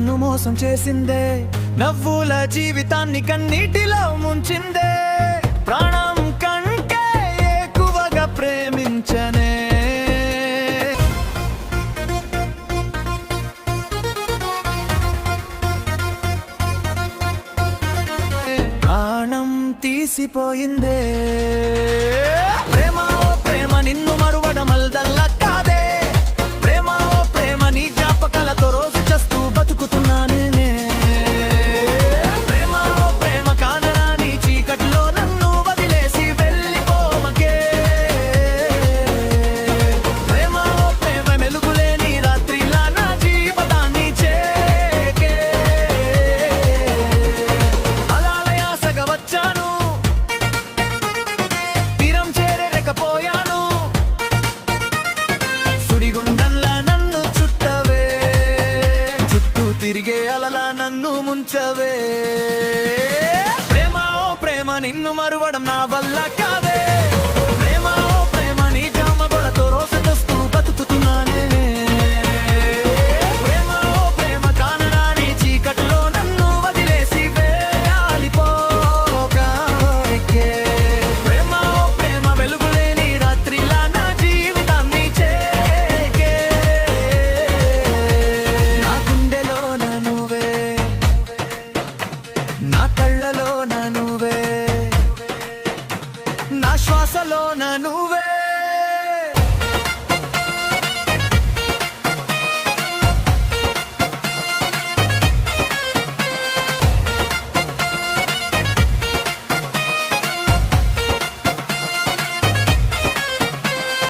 నన్ను మోసం చేసిందే, నవ్వుల జీవితాన్ని కన్నీటిలో ముంచిందే. ప్రాణం కంటే ఎక్కువగా ప్రేమించనే. ప్రాణం తీసిపోయిందే. ప్రేమ ఓ ప్రేమ నిన్ను మరువడం అల్దల్లా కాదే. ప్రేమ ఓ ప్రేమ నీ జ్ఞాపకాలతో రోజు చేస్తూ బతుకుతున్నానే. ప్రేమ ఓ ప్రేమ కానరాని చీకటిలో నన్ను వదిలేసి వెళ్ళిపోమకే. ప్రేమ ఓ ప్రేమ మెలుగులేని రాత్రిలా నా జీవితాన్ని చేకే. అలాలయాసగా వచ్చాను, తీరం చేరలేకపోయాను. సుడిగుండంలా నన్ను చుట్టవే, చుట్టూ తిరిగే అలలా నన్ను ముంచవే. ప్రేమ ఓ ప్రేమ నిన్ను మరువడం నా వల్ల కాదే.